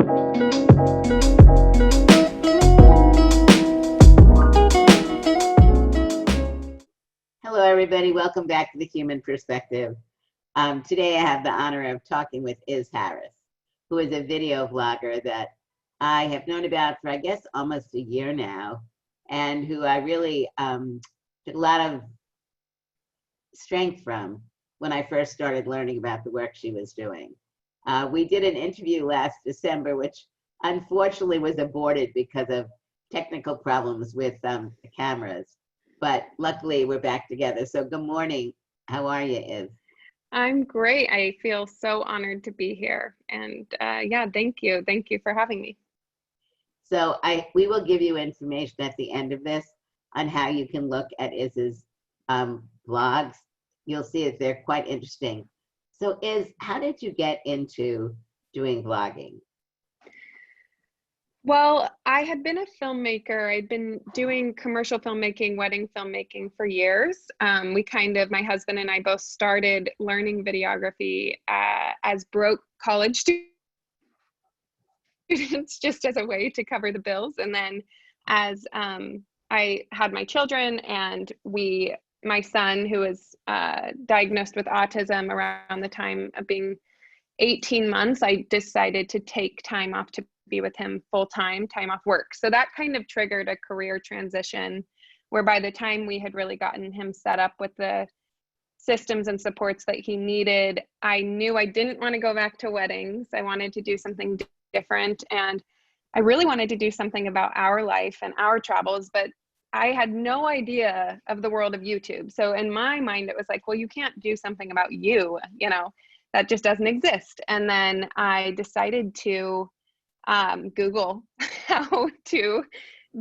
Hello, everybody. Welcome back to the Human Perspective. Today, I have the honor of talking with Iz Harris, who is a video vlogger that I have known about for, I guess, almost a year now, and who I really took a lot of strength from when I first started learning about the work she was doing. We did an interview last December, which unfortunately was aborted because of technical problems with the cameras. But luckily, we're back together. So good morning. How are you, Iz? I'm great. I feel so honored to be here. And yeah, thank you. Thank you for having me. So we will give you information at the end of this on how you can look at Iz's vlogs. You'll see that they're quite interesting. So Iz, how did you get into doing vlogging? Well, I had been a filmmaker. I'd been doing commercial filmmaking, wedding filmmaking for years. My husband and I both started learning videography as broke college students, just as a way to cover the bills. And then as I had my children and my son, who was diagnosed with autism around the time of being 18 months, I decided to take time off to be with him full-time, time off work. So that kind of triggered a career transition where by the time we had really gotten him set up with the systems and supports that he needed, I knew I didn't want to go back to weddings. I wanted to do something different. And I really wanted to do something about our life and our travels, but I had no idea of the world of YouTube. So in my mind, it was like, well, you can't do something about you, that just doesn't exist. And then I decided to Google how to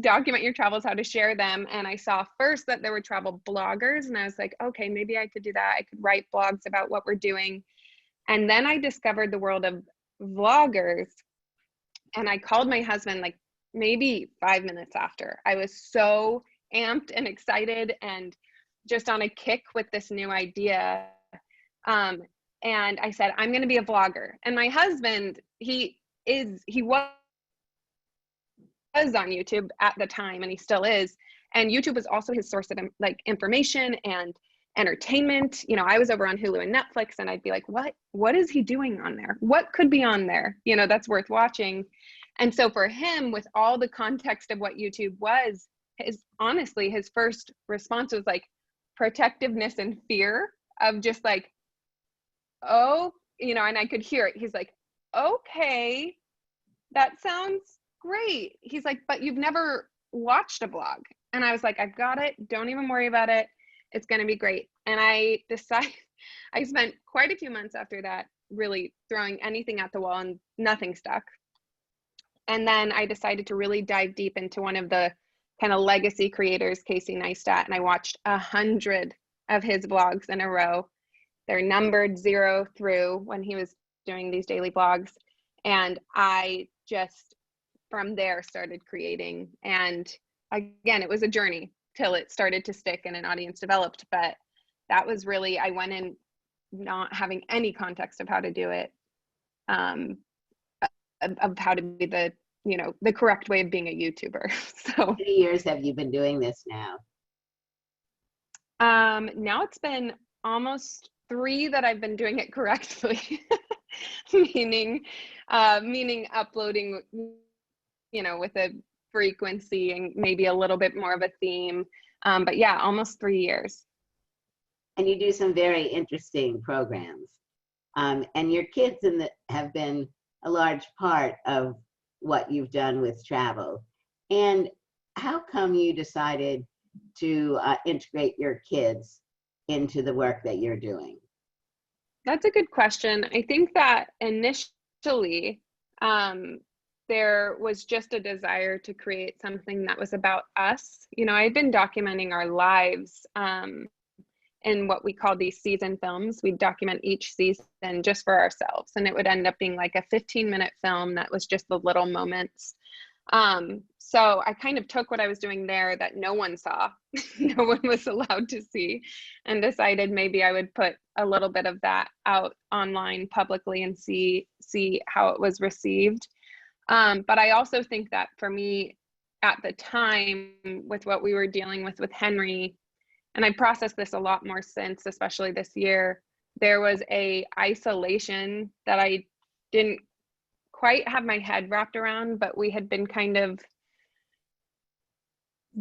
document your travels, how to share them. And I saw first that there were travel bloggers, and I was like, okay, maybe I could do that. I could write blogs about what we're doing. And then I discovered the world of vloggers, and I called my husband like maybe 5 minutes after. I was so amped and excited and just on a kick with this new idea. And I said, I'm going to be a vlogger. And my husband, he was on YouTube at the time, and he still is. And YouTube was also his source of information and entertainment. I was over on Hulu and Netflix, and I'd be like, what is he doing on there? What could be on there? That's worth watching. And so for him, with all the context of what YouTube was, honestly, his first response was like protectiveness and fear of just like, oh, and I could hear it. He's like, okay, that sounds great. He's like, but you've never watched a vlog. And I was like, I've got it. Don't even worry about it. It's going to be great. And I spent quite a few months after that really throwing anything at the wall, and nothing stuck. And then I decided to really dive deep into one of the kind of legacy creators, Casey Neistat, and I watched 100 of his vlogs in a row. They're numbered 0 through when he was doing these daily vlogs. And I just, from there, started creating. And again, it was a journey till it started to stick and an audience developed. But that was really, I went in not having any context of how to do it, of how to be the correct way of being a YouTuber. So how many years have you been doing this now? Now it's been almost 3 that I've been doing it correctly. meaning uploading, with a frequency and maybe a little bit more of a theme. But yeah, almost 3 years. And you do some very interesting programs. And your kids have been a large part of what you've done with travel. And how come you decided to integrate your kids into the work that you're doing? That's a good question. I think that initially there was just a desire to create something that was about us. I'd been documenting our lives in what we call these season films. We'd document each season just for ourselves, and it would end up being like a 15-minute film that was just the little moments. So I kind of took what I was doing there that no one saw, no one was allowed to see, and decided maybe I would put a little bit of that out online publicly and see how it was received. But I also think that for me at the time, with what we were dealing with Henry, and I processed this a lot more since, especially this year, there was a isolation that I didn't quite have my head wrapped around, but we had been kind of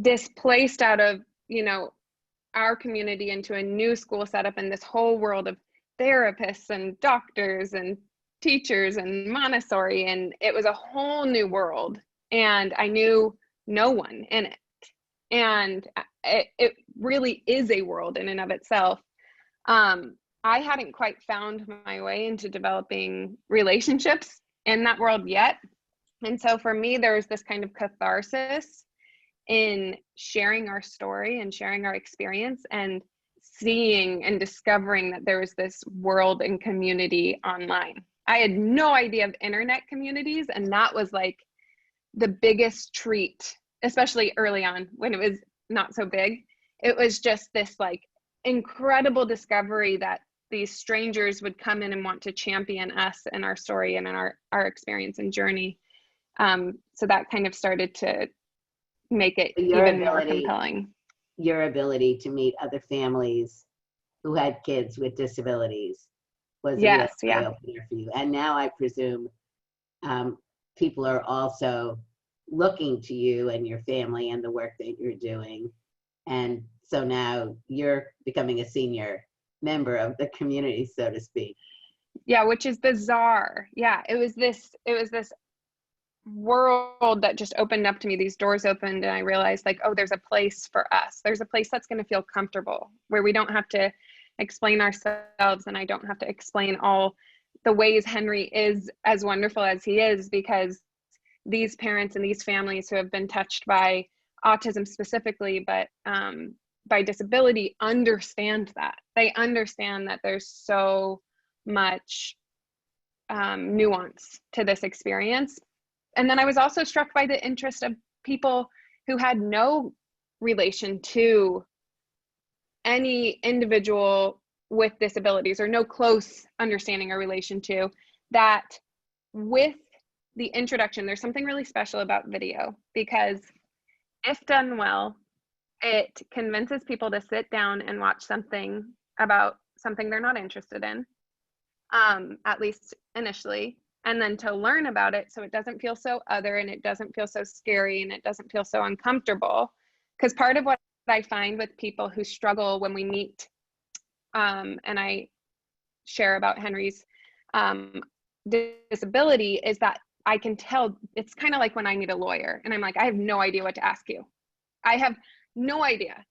displaced out of, our community into a new school setup in this whole world of therapists and doctors and teachers and Montessori, and it was a whole new world, and I knew no one in it, and it really is a world in and of itself. I hadn't quite found my way into developing relationships in that world yet, and so for me there was this kind of catharsis in sharing our story and sharing our experience and seeing and discovering that there was this world and community online. I had no idea of internet communities, and that was like the biggest treat, especially early on when it was not so big. It was just this like incredible discovery that these strangers would come in and want to champion us and our story and in our experience and journey. So that kind of started to make it even more compelling. Your ability to meet other families who had kids with disabilities was a real eye-opener for you. And now I presume people are also looking to you and your family and the work that you're doing. And so now you're becoming a senior member of the community, so to speak. Yeah, which is bizarre. Yeah, it was this world that just opened up to me. These doors opened, and I realized like, oh, there's a place for us. There's a place that's going to feel comfortable, where we don't have to explain ourselves, and I don't have to explain all the ways Henry is as wonderful as he is, because these parents and these families who have been touched by autism specifically, but by disability, understand that. They understand that there's so much nuance to this experience. And then I was also struck by the interest of people who had no relation to any individual with disabilities, or no close understanding or relation to that. With the introduction, there's something really special about video, because if done well, it convinces people to sit down and watch something about something they're not interested in, at least initially, and then to learn about it so it doesn't feel so other, and it doesn't feel so scary, and it doesn't feel so uncomfortable. Because part of what I find with people who struggle when we meet, and I share about Henry's disability, is that I can tell it's kind of like when I meet a lawyer and I'm like, I have no idea what to ask you. I have no idea.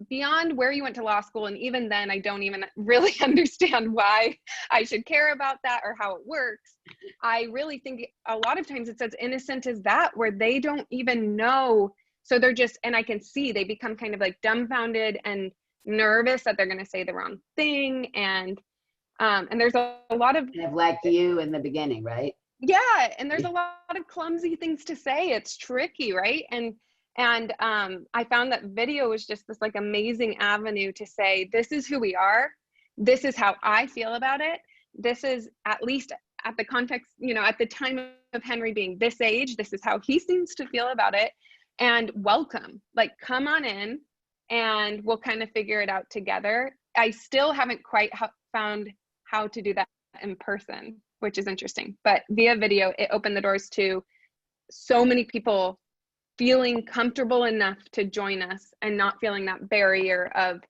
Beyond where you went to law school, and even then I don't even really understand why I should care about that or how it works. I really think a lot of times it's as innocent as that, where they don't even know. So they're just, and I can see they become kind of like dumbfounded and nervous that they're going to say the wrong thing. And there's a lot of, kind of like you in the beginning, right? Yeah, and there's a lot of clumsy things to say. It's tricky, right? And I found that video was just this like amazing avenue to say, this is who we are. This is how I feel about it. This is, at least at the context, at the time of Henry being this age, this is how he seems to feel about it. And welcome, like, come on in and we'll kind of figure it out together. I still haven't quite found how to do that in person, which is interesting. But via video, it opened the doors to so many people feeling comfortable enough to join us and not feeling that barrier of,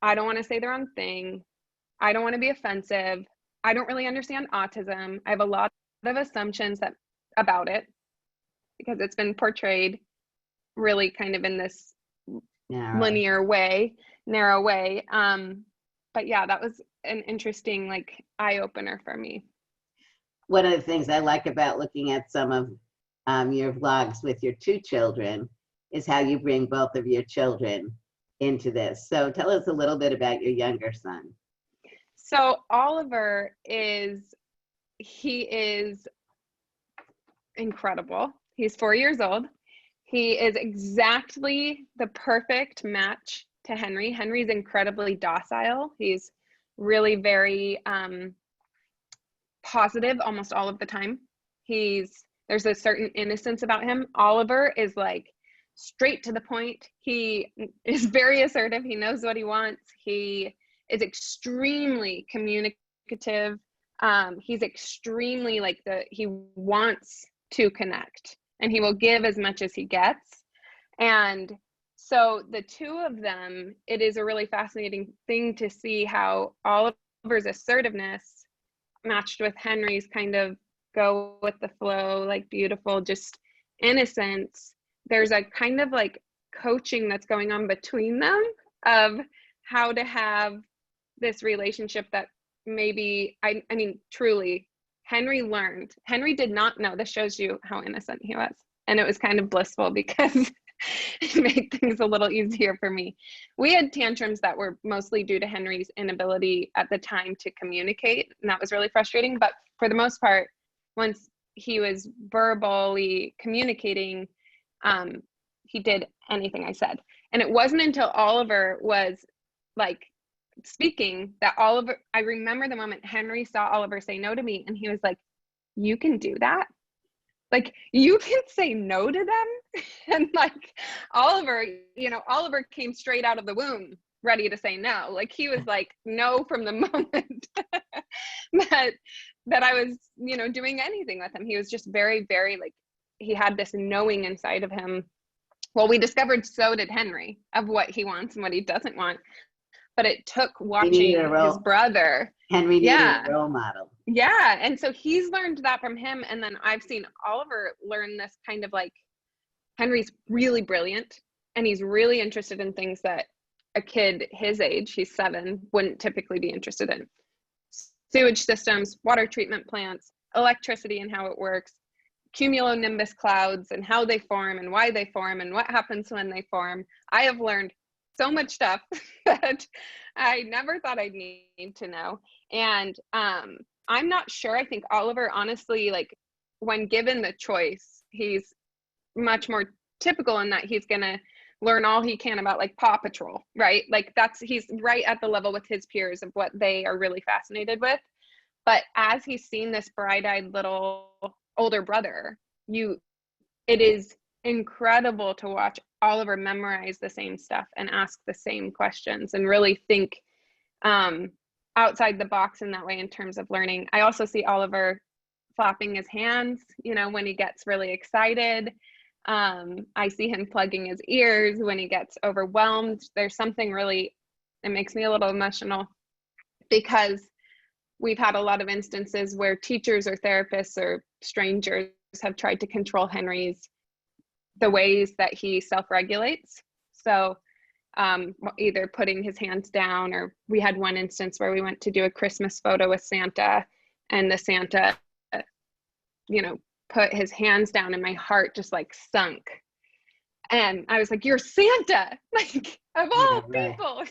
I don't want to say the wrong thing. I don't want to be offensive. I don't really understand autism. I have a lot of assumptions about it, because it's been portrayed really kind of in this linear way, narrow way. But yeah, that was an interesting like eye opener for me. One of the things I like about looking at some of your vlogs with your two children is how you bring both of your children into this. So tell us a little bit about your younger son. So Oliver he is incredible. He's 4 years old. He is exactly the perfect match to Henry. Henry's incredibly docile. He's really very positive almost all of the time. There's There's a certain innocence about him. Oliver is like straight to the point. He is very assertive. He knows what he wants. He is extremely communicative. He's extremely like he wants to connect, and he will give as much as he gets. And so the two of them, it is a really fascinating thing to see how Oliver's assertiveness matched with Henry's kind of go with the flow, like beautiful, just innocence. There's a kind of like coaching that's going on between them of how to have this relationship that maybe, I mean, truly, Henry did not know. This shows you how innocent he was. And it was kind of blissful because it made things a little easier for me. We had tantrums that were mostly due to Henry's inability at the time to communicate, and that was really frustrating. But for the most part, once he was verbally communicating, he did anything I said. And it wasn't until Oliver was like speaking that I remember the moment Henry saw Oliver say no to me, and he was like, "You can do that? Like, you can say no to them?" And like Oliver came straight out of the womb ready to say no. Like, he was like no from the moment that I was, doing anything with him. He was just very, very like, he had this knowing inside of him. Well, we discovered so did Henry of what he wants and what he doesn't want. But it took watching his brother. Henry needed a role model. Yeah. And so he's learned that from him. And then I've seen Oliver learn this kind of like, Henry's really brilliant and he's really interested in things that a kid his age, he's 7, wouldn't typically be interested in. Sewage systems, water treatment plants, electricity and how it works, cumulonimbus clouds and how they form and why they form and what happens when they form. I have learned so much stuff that I never thought I'd need to know. And I'm not sure. I think Oliver, honestly, like when given the choice, he's much more typical in that he's going to learn all he can about like Paw Patrol, right? Like he's right at the level with his peers of what they are really fascinated with. But as he's seen this bright-eyed little older brother, it is incredible to watch Oliver memorize the same stuff and ask the same questions and really think outside the box in that way in terms of learning. I also see Oliver flapping his hands, when he gets really excited. I see him plugging his ears when he gets overwhelmed. There's something really, it makes me a little emotional because we've had a lot of instances where teachers or therapists or strangers have tried to control the ways that he self-regulates. So either putting his hands down, or we had one instance where we went to do a Christmas photo with Santa, and the Santa, put his hands down and my heart just like sunk. And I was like, "You're Santa, like of all people,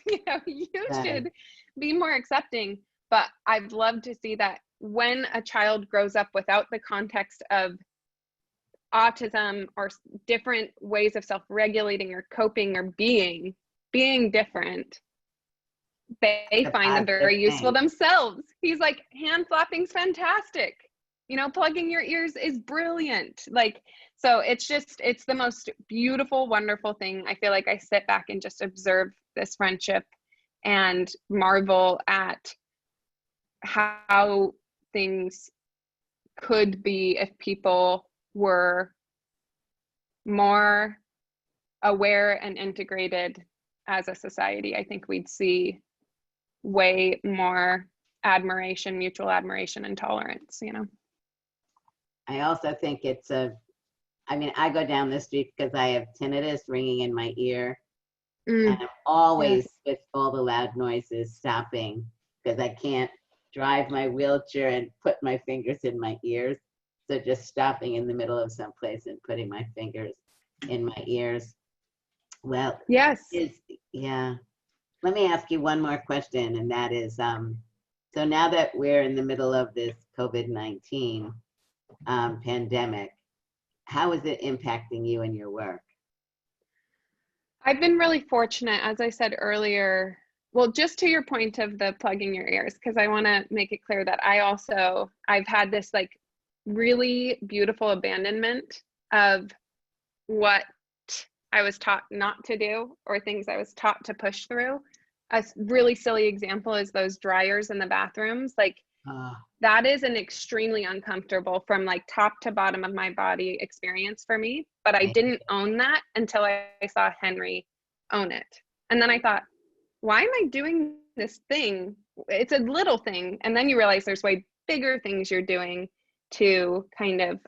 you should be more accepting." But I've loved to see that when a child grows up without the context of autism or different ways of self-regulating or coping or being different, they find them very useful themselves. He's like, hand flapping's fantastic. Plugging your ears is brilliant. Like, so it's the most beautiful, wonderful thing. I feel like I sit back and just observe this friendship and marvel at how things could be if people were more aware and integrated as a society. I think we'd see way more admiration, mutual admiration and tolerance, I also think I go down the street because I have tinnitus ringing in my ear. And I'm always with all the loud noises stopping because I can't drive my wheelchair and put my fingers in my ears. So just stopping in the middle of some place and putting my fingers in my ears. Well, yes. Yeah. Let me ask you one more question, and that is, so now that we're in the middle of this COVID-19 pandemic, how is it impacting you and your work? I've been really fortunate, as I said earlier. Well, just to your point of the plugging your ears, because I want to make it clear that I've had this like really beautiful abandonment of what I was taught not to do or things I was taught to push through. A really silly example is those dryers in the bathrooms. Like, that is an extremely uncomfortable from like top to bottom of my body experience for me. But I didn't own that until I saw Henry own it. And then I thought, why am I doing this thing? It's a little thing. And then you realize there's way bigger things you're doing to kind of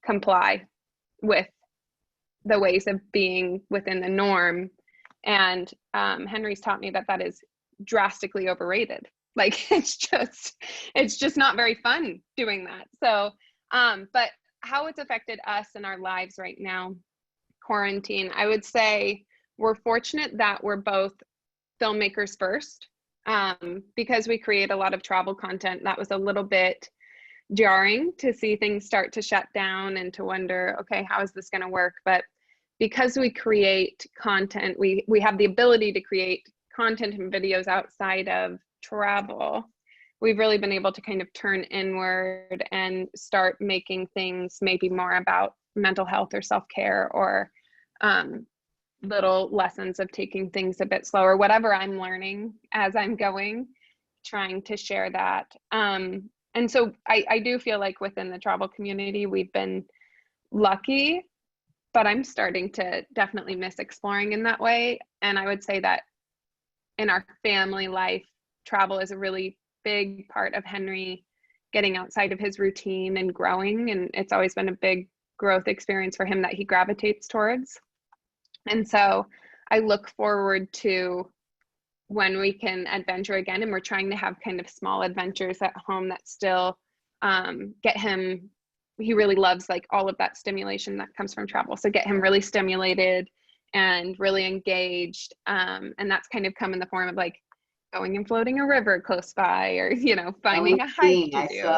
comply with the ways of being within the norm. And Henry's taught me that that is drastically overrated. Like, it's just not very fun doing that. So, but how it's affected us in our lives right now, quarantine, I would say we're fortunate that we're both filmmakers first, because we create a lot of travel content. That was a little bit jarring to see things start to shut down and to wonder, okay, how is this going to work? But because we create content, we have the ability to create content and videos outside of travel. We've really been able to kind of turn inward and start making things maybe more about mental health or self-care, or little lessons of taking things a bit slower, whatever I'm learning as I'm going, trying to share that. And so I do feel like within the travel community, we've been lucky, but I'm starting to definitely miss exploring in that way. And I would say that in our family life, travel is a really big part of Henry getting outside of his routine and growing. And it's always been a big growth experience for him that he gravitates towards. And so I look forward to when we can adventure again, and we're trying to have kind of small adventures at home that still get him, he really loves like all of that stimulation that comes from travel. So get him really stimulated and really engaged. And that's kind of come in the form of like going and floating a river close by, or, you know, finding a hike to do.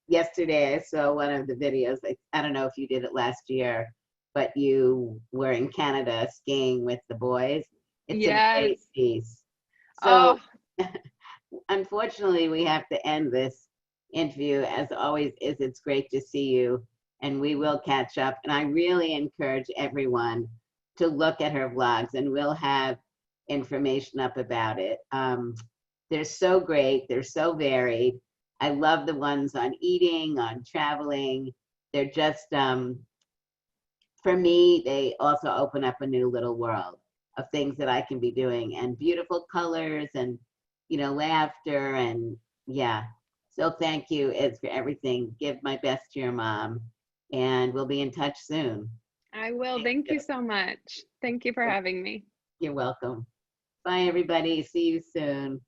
Yesterday, I saw one of the videos. I don't know if you did it last year, but you were in Canada skiing with the boys. It's a great piece. So unfortunately, we have to end this interview. As always, it's great to see you, and we will catch up. And I really encourage everyone to look at her vlogs, and we'll have information up about it. They're so great. They're so varied. I love the ones on eating, on traveling. They're just, for me, they also open up a new little world of things that I can be doing, and beautiful colors, and, you know, laughter, and yeah. So thank you, Iz, for everything. Give my best to your mom, and we'll be in touch soon. I will. Thank you so much. Thank you for having me. You're welcome. Bye, everybody. See you soon.